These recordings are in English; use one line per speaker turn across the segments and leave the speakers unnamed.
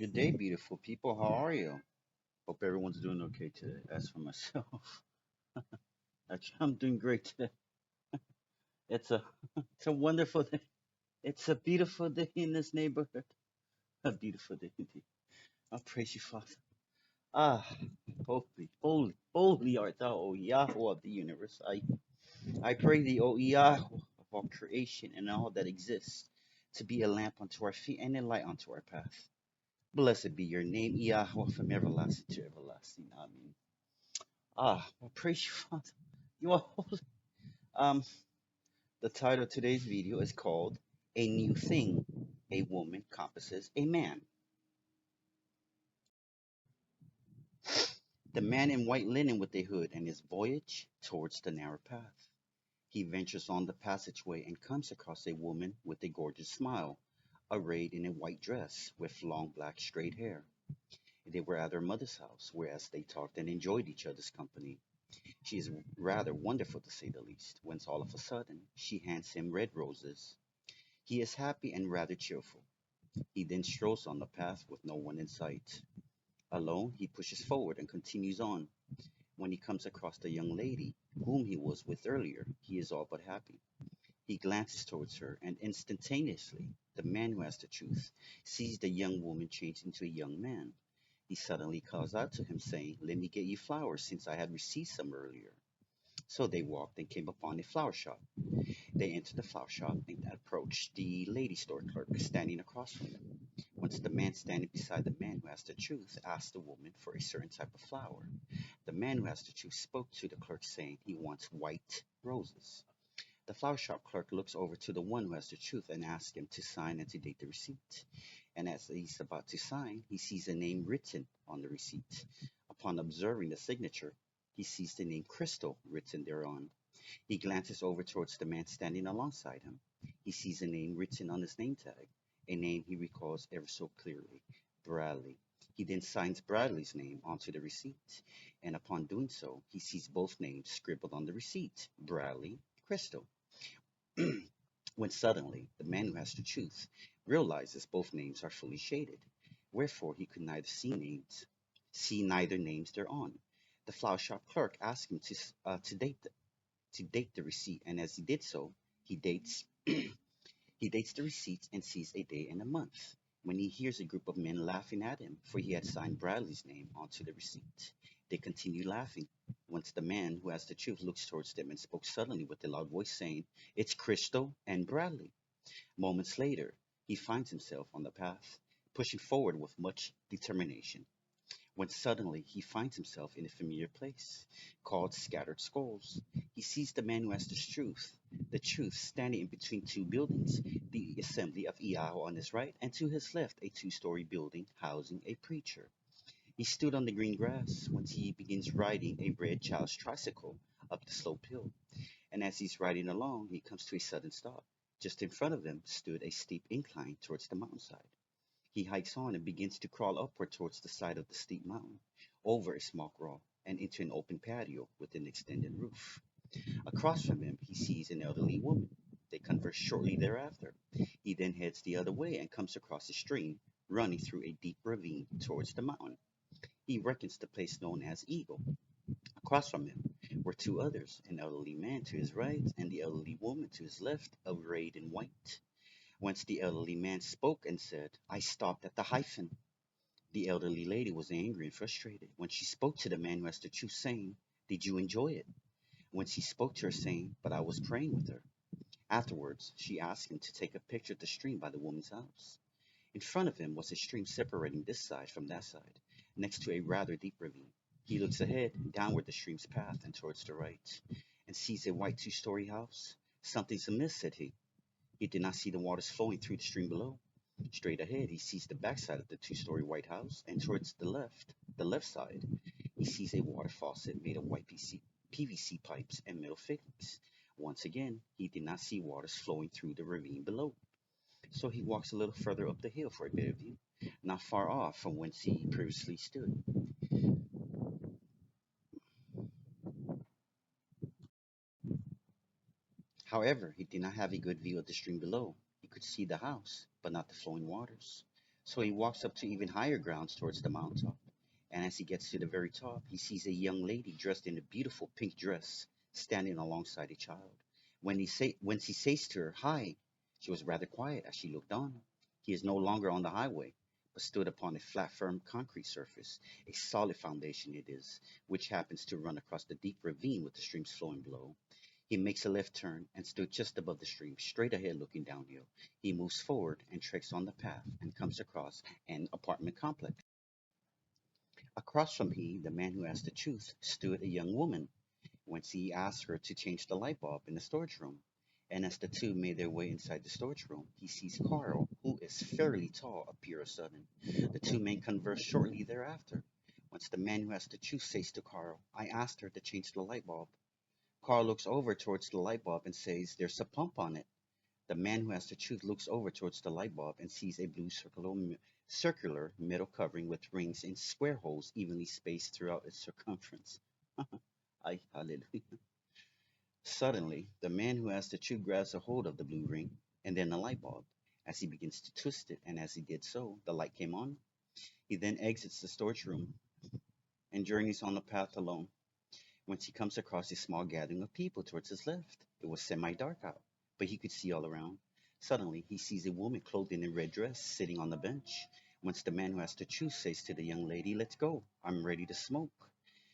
Good day, beautiful people. How are you? Hope everyone's doing okay today. As for myself, actually, I'm doing great today. It's a it's a wonderful day. It's a beautiful day in this neighborhood. A beautiful day indeed. I praise you, Father. Ah, holy art thou, O Yahweh of the universe. I pray thee, O Yahweh of all creation and all that exists, to be a lamp unto our feet and a light unto our path. Blessed be your name, Yahweh, from everlasting to everlasting. Amen. I praise you, Father. You are holy. Um, the title of today's video is called A New Thing. A Woman Compasses a Man. The man in white linen with a hood and his voyage towards the narrow path. He ventures on the passageway and comes across a woman with a gorgeous smile, arrayed in a white dress with long black straight hair. They were at her mother's house, whereas they talked and enjoyed each other's company. She is rather wonderful to say the least, when all of a sudden she hands him red roses. He is happy and rather cheerful. He then strolls on the path with no one in sight. Alone, he pushes forward and continues on. When he comes across the young lady whom he was with earlier, he is all but happy. He glances towards her, and instantaneously, the man who has the truth sees the young woman change into a young man. He suddenly calls out to him, saying, "Let me get you flowers, since I had received some earlier." So they walked and came upon a flower shop. They entered the flower shop and approached the lady store clerk standing across from them. Once the man standing beside the man who has the truth asked the woman for a certain type of flower. The man who has the truth spoke to the clerk, saying he wants white roses. The flower shop clerk looks over to the one who has the truth and asks him to sign and to date the receipt. And as he's about to sign, he sees a name written on the receipt. Upon observing the signature, he sees the name Crystal written thereon. He glances over towards the man standing alongside him. He sees a name written on his name tag, a name he recalls ever so clearly, Bradley. He then signs Bradley's name onto the receipt, and upon doing so, he sees both names scribbled on the receipt, Bradley, Crystal. When suddenly the man who has the truth realizes both names are fully shaded, wherefore he could neither see neither names thereon. The flower shop clerk asked him to date the receipt, and as he did so, he dates he dates the receipt and sees a day and a month. When he hears a group of men laughing at him, for he had signed Bradley's name onto the receipt. They continue laughing. Once the man who has the truth looks towards them and spoke suddenly with a loud voice, saying, "It's Crystal and Bradley." Moments later, he finds himself on the path, pushing forward with much determination, when suddenly he finds himself in a familiar place called Scattered Skulls. He sees the man who has the truth standing in between two buildings, the assembly of Iaho on his right, and to his left, a two-story building housing a preacher. He stood on the green grass when he begins riding a red child's tricycle up the slope hill, and as he's riding along, he comes to a sudden stop. Just in front of him stood a steep incline towards the mountainside. He hikes on and begins to crawl upward towards the side of the steep mountain, over a small rock, and into an open patio with an extended roof. Across from him, he sees an elderly woman. They converse shortly thereafter. He then heads the other way and comes across a stream running through a deep ravine towards the mountain. He reckons the place known as Eagle. Across from him were two others, an elderly man to his right and the elderly woman to his left, arrayed in white. Once the elderly man spoke and said, "I stopped at the hyphen." The elderly lady was angry and frustrated when she spoke to the man who has the truth, saying, "Did you enjoy it?" When she spoke to her, saying, "But I was praying with her." Afterwards, she asked him to take a picture of the stream by the woman's house. In front of him was a stream separating this side from that side, next to a rather deep ravine. He looks ahead, downward the stream's path and towards the right, and sees a white two-story house. "Something's amiss," said he. He did not see the waters flowing through the stream below. Straight ahead, he sees the backside of the two-story white house, and towards the left side, he sees a water faucet made of white PVC pipes and metal fittings. Once again, he did not see waters flowing through the ravine below. So he walks a little further up the hill for a better view, not far off from whence he previously stood. However, he did not have a good view of the stream below. He could see the house, but not the flowing waters. So he walks up to even higher grounds towards the mountaintop. And as he gets to the very top, he sees a young lady dressed in a beautiful pink dress standing alongside a child. When he says to her, "Hi," she was rather quiet as she looked on. He is no longer on the highway, but stood upon a flat, firm concrete surface. A solid foundation it is, which happens to run across the deep ravine with the streams flowing below. He makes a left turn and stood just above the stream, straight ahead looking downhill. He moves forward and treks on the path and comes across an apartment complex. Across from he, the man who asked the truth, stood a young woman, whence he asked her to change the light bulb in the storage room. And as the two made their way inside the storage room, he sees Carl, who is fairly tall, appear a sudden. The two men converse shortly thereafter. Once the man who asked the truth says to Carl, "I asked her to change the light bulb." Carl looks over towards the light bulb and says, "There's a pump on it." The man who has the truth looks over towards the light bulb and sees a blue circular metal covering with rings and square holes evenly spaced throughout its circumference. Ay, hallelujah. Suddenly, the man who has the truth grabs a hold of the blue ring and then the light bulb. As he begins to twist it, and as he did so, the light came on. He then exits the storage room and journeys on the path alone. Once he comes across a small gathering of people towards his left. It was semi-dark out, but he could see all around. Suddenly, he sees a woman clothed in a red dress sitting on the bench. Once the man who has to choose says to the young lady, "Let's go, I'm ready to smoke."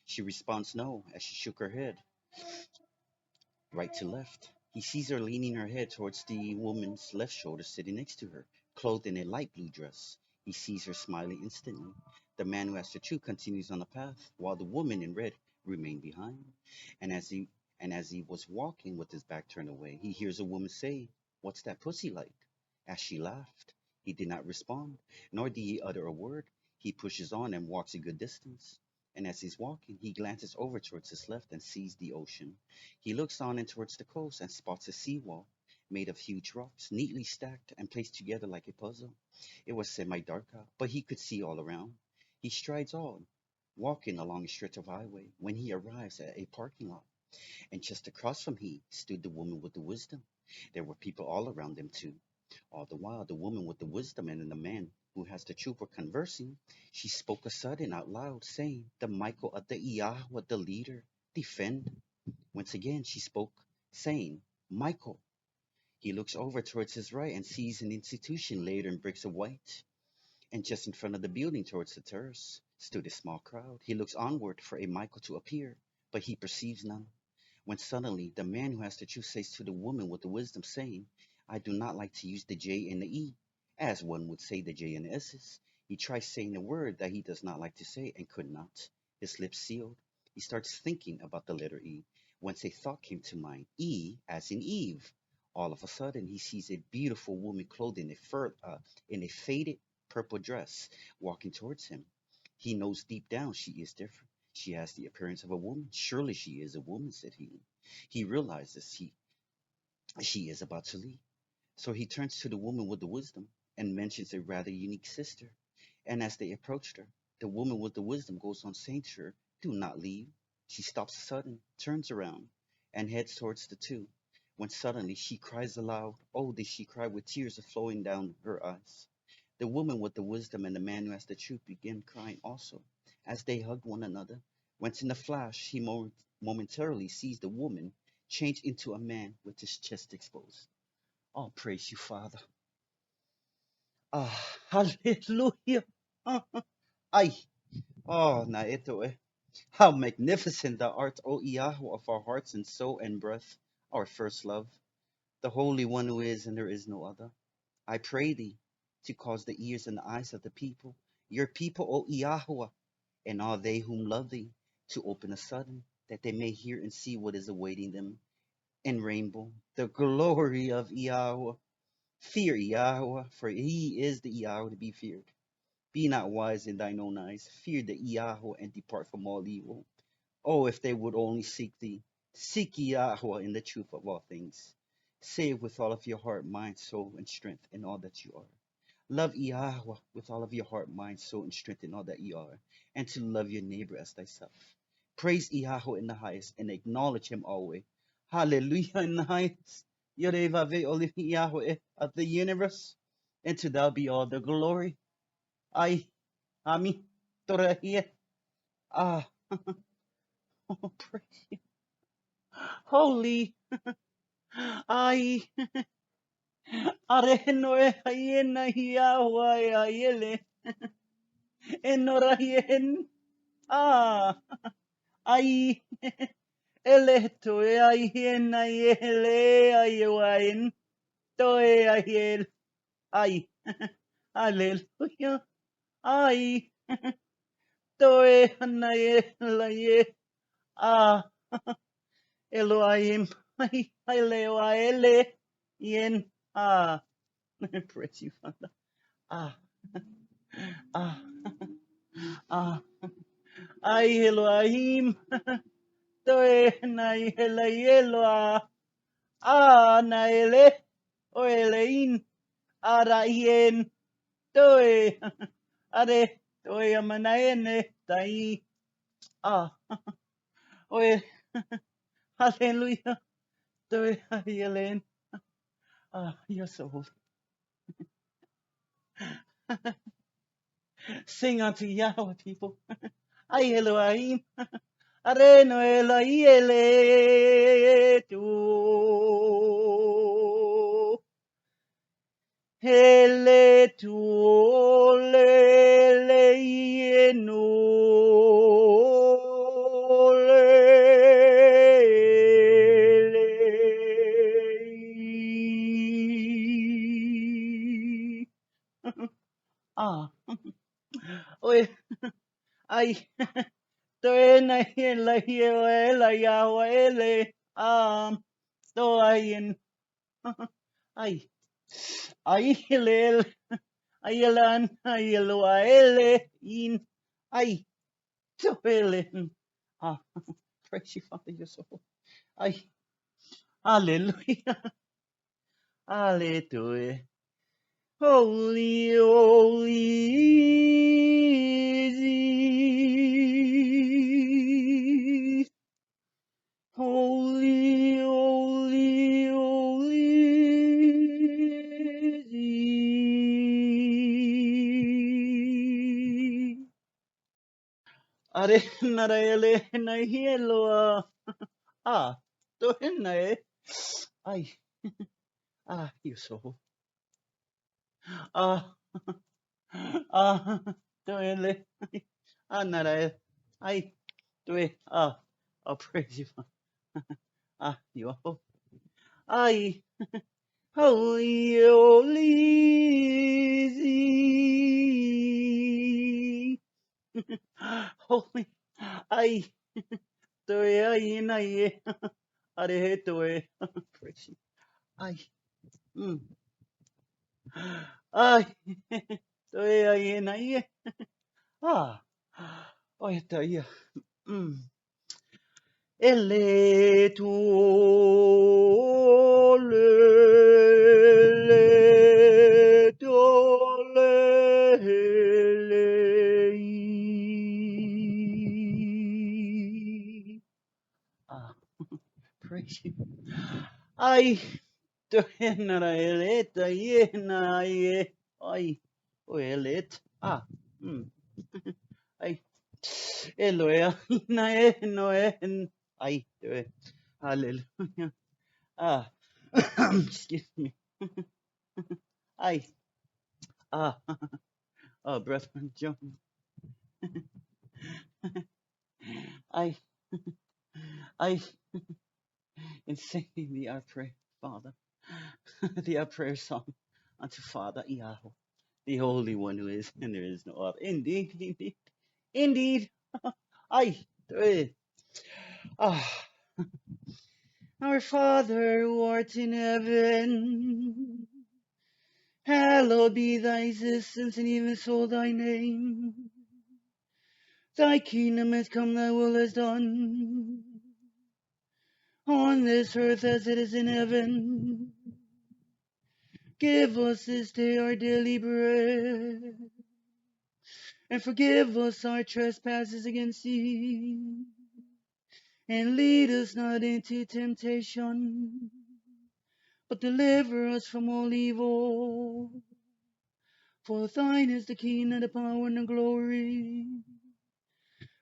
She responds no as she shook her head right to left. He sees her leaning her head towards the woman's left shoulder sitting next to her, clothed in a light blue dress. He sees her smiling instantly. The man who has the truth continues on the path, while the woman in red remained behind. And as he and as he was walking with his back turned away, he hears a woman say, "What's that pussy like?" As she laughed, he did not respond, nor did he utter a word. He pushes on and walks a good distance. And as he's walking, he glances over towards his left and sees the ocean. He looks on and towards the coast and spots a seawall made of huge rocks, neatly stacked and placed together like a puzzle. It was semi-dark out, but he could see all around. He strides on, walking along a stretch of highway, when he arrives at a parking lot. And just across from he stood the woman with the wisdom. There were people all around them too. All the while, the woman with the wisdom and the man who has the truth were conversing. She spoke a sudden out loud, saying, "The Michael of the Yahweh, the leader, defend." Once again she spoke, saying, "Michael." He looks over towards his right and sees an institution laid in bricks of white. And just in front of the building towards the terrace stood a small crowd. He looks onward for a Michael to appear, but he perceives none. When suddenly the man who has the truth says to the woman with the wisdom, saying, "I do not like to use the J and the E, as one would say the J and the S's." He tries saying a word that he does not like to say and could not. His lips sealed. He starts thinking about the letter E. Once a thought came to mind, E as in Eve. All of a sudden, he sees a beautiful woman clothed in a faded purple dress walking towards him. He knows deep down she is different. She has the appearance of a woman. Surely she is a woman, said he. He realizes she is about to leave. So he turns to the woman with the wisdom and mentions a rather unique sister. And as they approached her, the woman with the wisdom goes on saying to her, "Do not leave." She stops sudden, turns around, and heads towards the two. When suddenly she cries aloud. Oh, did she cry with tears flowing down her eyes. The woman with the wisdom and the man who has the truth began crying also, as they hugged one another. Whence in a flash he momentarily sees the woman change into a man with his chest exposed. Oh, praise you, Father. Ah, hallelujah. Ah, ay, oh, na ito eh. How magnificent thou art, O Yahweh of our hearts and soul and breath, our first love, the Holy One who is and there is no other. I pray thee to cause the ears and the eyes of the people, your people, O Yahweh, and all they whom love thee, to open a sudden, that they may hear and see what is awaiting them in rainbow, the glory of Yahweh. Fear Yahweh, for he is the Yahweh to be feared. Be not wise in thine own eyes. Fear the Yahweh and depart from all evil. Oh, if they would only seek thee. Seek Yahweh in the truth of all things. Save with all of your heart, mind, soul, and strength in all that you are. Love Yahweh with all of your heart, mind, soul, and strength in all that you are, and to love your neighbor as thyself. Praise Yahweh in the highest and acknowledge him always. Hallelujah in the highest. Yahweh of the universe, and to thou be all the glory. Ay, Ami, Torahia. Ah, oh, praise you. Holy. Ay, Areno Hayena Yahweh Ayele. Enorayen. Ah, ay, Eleto Ayena Yele Ayawain. Toe Ayel. Ay, Hallelujah. Ay, Toe Anayelaye. Ah, Elohim. Ay, Ele. Yen. Ah, praise you, Father. Ah, ah, ah. Ay, Elohim. Toe Nayelayelo. Ah, Naele. Oelein. Arayen. Toe. Are. Toe Amanayene. Tai. Ah, oe. Hallelujah. Toe Ayelen. Ah, you're so holy. Sing unto Yahweh, people. Ay, Elohim. Areno Elohim. Tu. Hele tu le yenu Ah, oye, ay, toena la la Yahweh, to ayin, ay, ay, lel, ayelan, ayelwaele, in, ay, toelen. Ah, praise you, Father, your soul. Ay, hallelujah, hallelujah. Holy, holy is he. Holy, holy, holy is he. Are naraele na hielo. Ah, to na Ay, you so. Ah, ah, to ele. Ah, naraele. Ay, to I'll praise you. Ah, you are. Ay, holy, holy is he. Holy, ay, toe, ay, nay, are, toe, praise you. Ay, ay, toe, ay, nay, ah, oye, toe, ele, tu, le, tu, le, ah, praise you. Ay, na eleta ye na ye. Ay, o elet. Ah, ay, eloea na e no e. Ay, hallelujah. Ah, excuse me. Ay, ah, oh, Brother John. I, I, in singing the our prayer, Father, the our prayer song unto Father Yahweh, the Holy One who is, and there is no other. Indeed, indeed, indeed. I, ah, our Father who art in heaven, hallowed be thy existence, and even so thy name. Thy kingdom has come, thy will is done, on this earth as it is in heaven. Give us this day our daily bread, and forgive us our trespasses against thee, and lead us not into temptation, but deliver us from all evil.
For thine is the kingdom, the power, and the glory,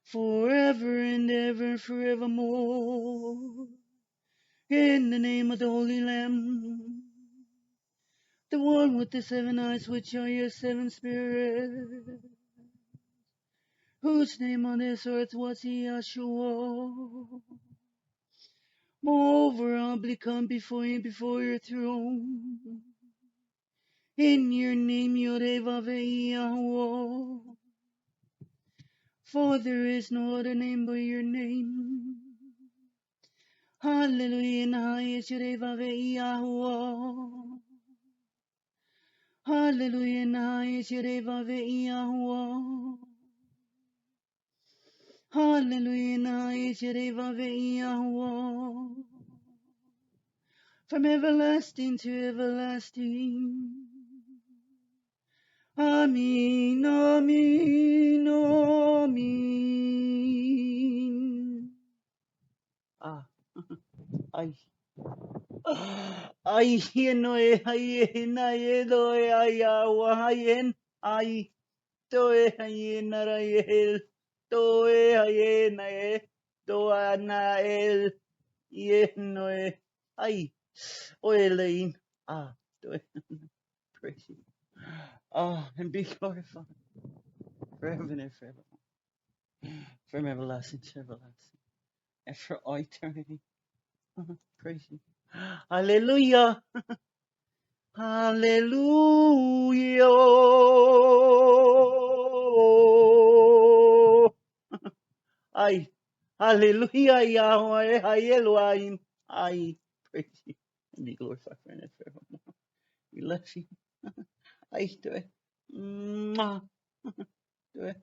forever and ever, forevermore. In the name of the Holy Lamb, the one with the 7 eyes, which are your 7 spirits, whose name on this earth was Yeshua. Moreover, humbly come before your throne. In your name, HalleluYAH-YHVH. For there is no other name but your name. HalleluYAH-YHVH. HalleluYAH-YHVH. HalleluYAH-YHVH. From everlasting to everlasting. Amen, amen, amen. Ay, ay, ay, ay, doy, ay, awayen, ay, toy, ay, narayel, toy, ay, nae, doa, nael, yenoe, ay, oelein, toy, praise you. And be glorified forever and forever, from everlasting to everlasting, and for all eternity. Praise you. Hallelujah. Hallelujah. Ay. Hallelujah, Yahweh. Elohim. Ay. Praise you. And be glorified forever and forevermore. We love you. Ay, do it. Mwah. Do it.